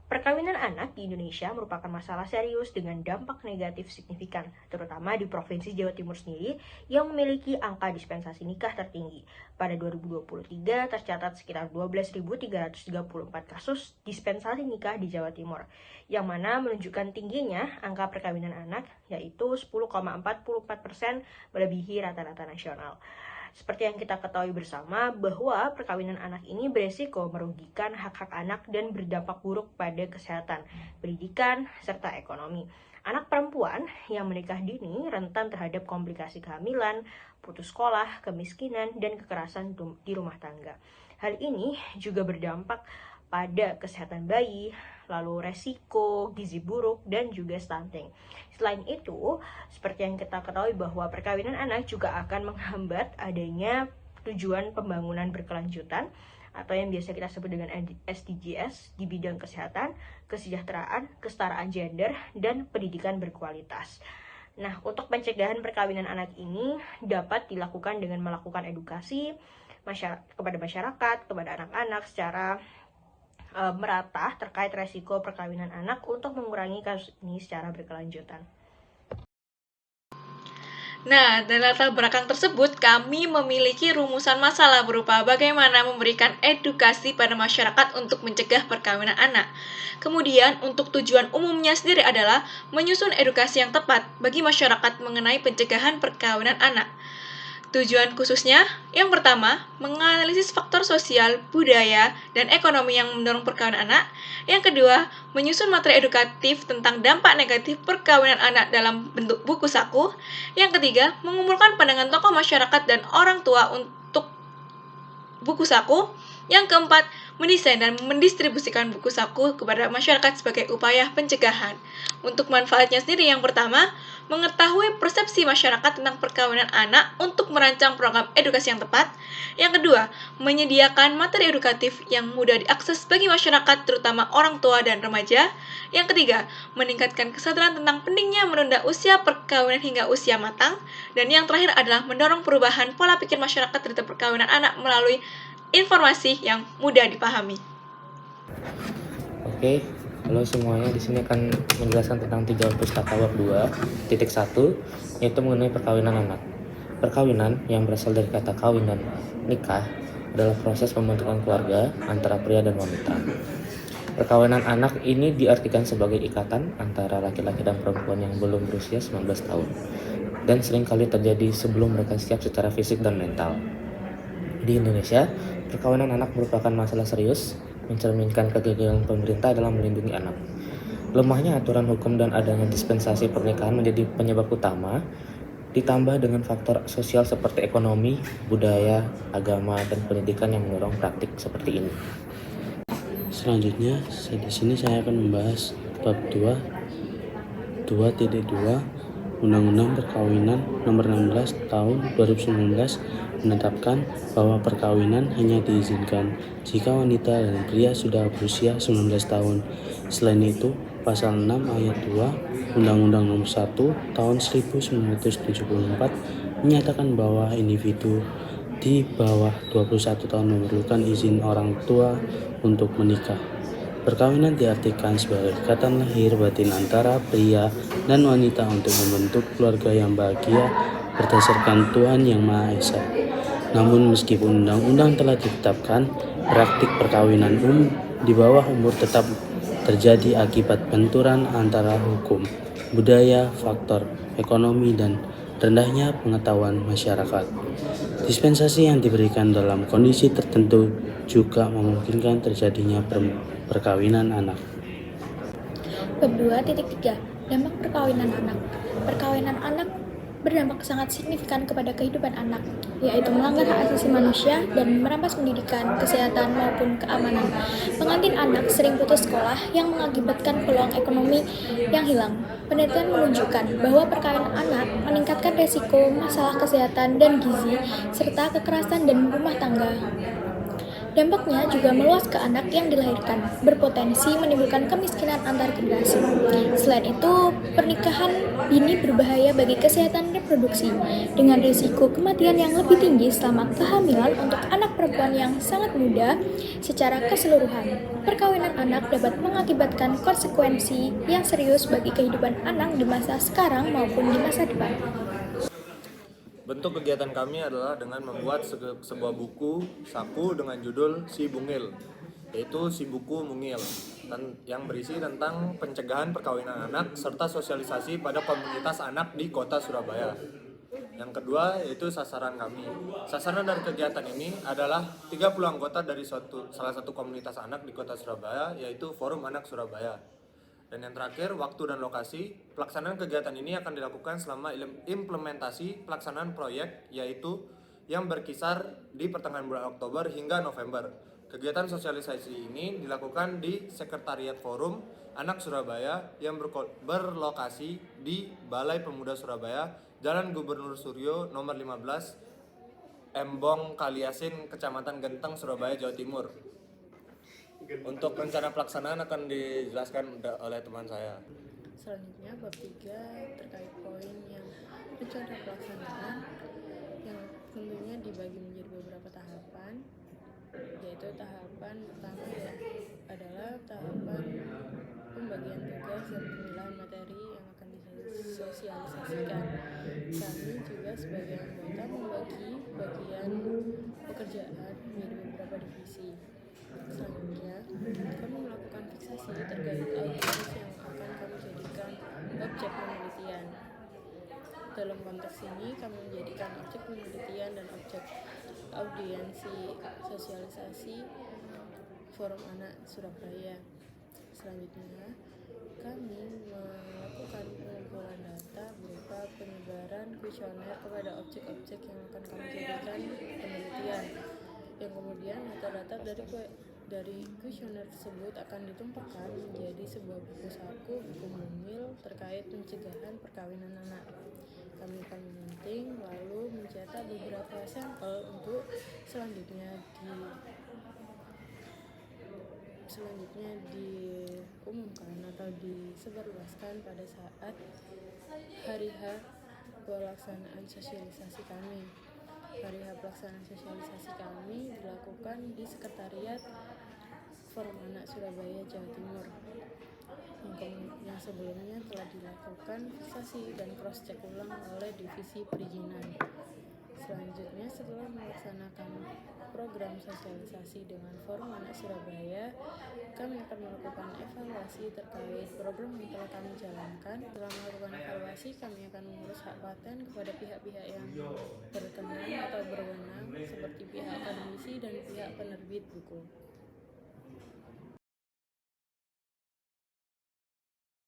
Perkawinan anak di Indonesia merupakan masalah serius dengan dampak negatif signifikan, terutama di Provinsi Jawa Timur sendiri yang memiliki angka dispensasi nikah tertinggi. Pada 2023 tercatat sekitar 12.334 kasus dispensasi nikah di Jawa Timur, yang mana menunjukkan tingginya angka perkawinan anak, yaitu 10,44% melebihi rata-rata nasional. Seperti yang kita ketahui bersama bahwa perkawinan anak ini beresiko merugikan hak-hak anak dan berdampak buruk pada kesehatan, pendidikan, serta ekonomi. Anak perempuan yang menikah dini rentan terhadap komplikasi kehamilan, putus sekolah, kemiskinan, dan kekerasan di rumah tangga. Hal ini juga berdampak pada kesehatan bayi, lalu resiko gizi buruk, dan juga stunting. Selain itu, seperti yang kita ketahui bahwa perkawinan anak juga akan menghambat adanya tujuan pembangunan berkelanjutan atau yang biasa kita sebut dengan SDGs di bidang kesehatan, kesejahteraan, kesetaraan gender, dan pendidikan berkualitas. Nah, untuk pencegahan perkawinan anak ini dapat dilakukan dengan melakukan edukasi kepada masyarakat, kepada anak-anak secara merata terkait resiko perkawinan anak untuk mengurangi kasus ini secara berkelanjutan. Nah, dari latar belakang tersebut, kami memiliki rumusan masalah berupa bagaimana memberikan edukasi pada masyarakat untuk mencegah perkawinan anak. Kemudian, untuk tujuan umumnya sendiri adalah menyusun edukasi yang tepat bagi masyarakat mengenai pencegahan perkawinan anak. Tujuan khususnya, yang pertama, menganalisis faktor sosial, budaya, dan ekonomi yang mendorong perkawinan anak. Yang kedua, menyusun materi edukatif tentang dampak negatif perkawinan anak dalam bentuk buku saku. Yang ketiga, mengumpulkan pandangan tokoh masyarakat dan orang tua untuk buku saku. Yang keempat, mendesain dan mendistribusikan buku saku kepada masyarakat sebagai upaya pencegahan. Untuk manfaatnya sendiri, yang pertama, mengetahui persepsi masyarakat tentang perkawinan anak untuk merancang program edukasi yang tepat. Yang kedua, menyediakan materi edukatif yang mudah diakses bagi masyarakat, terutama orang tua dan remaja. Yang ketiga, meningkatkan kesadaran tentang pentingnya menunda usia perkawinan hingga usia matang. Dan yang terakhir adalah mendorong perubahan pola pikir masyarakat terhadap perkawinan anak melalui informasi yang mudah dipahami. Oke, halo semuanya. Di sini akan menjelaskan tentang 3 pustaka bab 2.1, yaitu mengenai perkawinan anak. Perkawinan yang berasal dari kata kawin dan nikah adalah proses pembentukan keluarga antara pria dan wanita. Perkawinan anak ini diartikan sebagai ikatan antara laki-laki dan perempuan yang belum berusia 19 tahun dan seringkali terjadi sebelum mereka siap secara fisik dan mental. Di Indonesia, perkawinan anak merupakan masalah serius, mencerminkan kegagalan pemerintah dalam melindungi anak. Lemahnya aturan hukum dan adanya dispensasi pernikahan menjadi penyebab utama, ditambah dengan faktor sosial seperti ekonomi, budaya, agama, dan pendidikan yang mendorong praktik seperti ini. Selanjutnya, di sini saya akan membahas bab 2.2 Undang-Undang Perkawinan Nomor 16 Tahun 2019 menetapkan bahwa perkawinan hanya diizinkan jika wanita dan pria sudah berusia 19 tahun. Selain itu, Pasal 6 Ayat 2 Undang-Undang Nomor 1 Tahun 1974 menyatakan bahwa individu di bawah 21 tahun memerlukan izin orang tua untuk menikah. Perkawinan diartikan sebagai ikatan lahir batin antara pria dan wanita untuk membentuk keluarga yang bahagia berdasarkan Tuhan Yang Maha Esa. Namun meskipun undang-undang telah ditetapkan, praktik perkawinan di bawah umur tetap terjadi akibat benturan antara hukum, budaya, faktor ekonomi, dan rendahnya pengetahuan masyarakat. Dispensasi yang diberikan dalam kondisi tertentu juga memungkinkan terjadinya perkawinan anak. Bab 2.3 Dampak perkawinan anak. Perkawinan anak berdampak sangat signifikan kepada kehidupan anak, yaitu melanggar hak asasi manusia dan merampas pendidikan, kesehatan, maupun keamanan. Pengantin anak sering putus sekolah yang mengakibatkan peluang ekonomi yang hilang. Penelitian menunjukkan bahwa perkawinan anak meningkatkan resiko masalah kesehatan dan gizi, serta kekerasan dan rumah tangga. Dampaknya juga meluas ke anak yang dilahirkan, berpotensi menimbulkan kemiskinan antar generasi. Selain itu, pernikahan dini berbahaya bagi kesehatan reproduksi, dengan risiko kematian yang lebih tinggi selama kehamilan untuk anak perempuan yang sangat muda. Secara keseluruhan, perkawinan anak dapat mengakibatkan konsekuensi yang serius bagi kehidupan anak di masa sekarang maupun di masa depan. Bentuk kegiatan kami adalah dengan membuat sebuah buku saku dengan judul Si Bungil, yaitu si buku mungil, yang berisi tentang pencegahan perkawinan anak serta sosialisasi pada komunitas anak di kota Surabaya. Yang kedua yaitu sasaran kami. Sasaran dari kegiatan ini adalah 30 anggota dari salah satu komunitas anak di kota Surabaya, yaitu Forum Anak Surabaya. Dan yang terakhir, waktu dan lokasi. Pelaksanaan kegiatan ini akan dilakukan selama implementasi pelaksanaan proyek, yaitu yang berkisar di pertengahan bulan Oktober hingga November. Kegiatan sosialisasi ini dilakukan di Sekretariat Forum Anak Surabaya yang berlokasi di Balai Pemuda Surabaya, Jalan Gubernur Suryo nomor 15, Embong Kaliasin, Kecamatan Genteng, Surabaya, Jawa Timur. Untuk rencana pelaksanaan akan dijelaskan oleh teman saya. Selanjutnya bab 3 terkait poin yang rencana pelaksanaan yang tentunya dibagi menjadi beberapa tahapan, yaitu tahapan pertama adalah tahapan pembagian tugas dan pemilahan materi yang akan disosialisasikan. Kami juga sebagai anggota membagi bagian pekerjaan menjadi beberapa divisi. Selanjutnya, kami melakukan fiksasi terkait audiens yang akan kami jadikan objek penelitian. Dalam konteks ini, kami menjadikan objek penelitian dan objek audiensi sosialisasi Forum Anak Surabaya. Selanjutnya, kami melakukan pengumpulan data berupa penyebaran kuesioner kepada objek-objek yang akan kami jadikan penelitian, yang kemudian data-data dari kuesioner tersebut akan ditumpahkan menjadi sebuah buku saku, buku mungil terkait pencegahan perkawinan anak. Kami akan menyunting lalu mencetak beberapa sampel untuk selanjutnya diumumkan atau disebarluaskan pada saat hari H pelaksanaan sosialisasi kami. Hari H pelaksanaan sosialisasi kami dilakukan di Sekretariat Forum Anak Surabaya, Jawa Timur, yang sebelumnya telah dilakukan fiksasi dan cross-check ulang oleh Divisi Perizinan. Selanjutnya, setelah melaksanakan program sosialisasi dengan Forum Anak Surabaya, kami akan melakukan evaluasi terkait program yang telah kami jalankan. Setelah melakukan evaluasi, kami akan mengurus hak paten kepada pihak-pihak yang berkenan atau berwenang, seperti pihak akademisi dan pihak penerbit buku.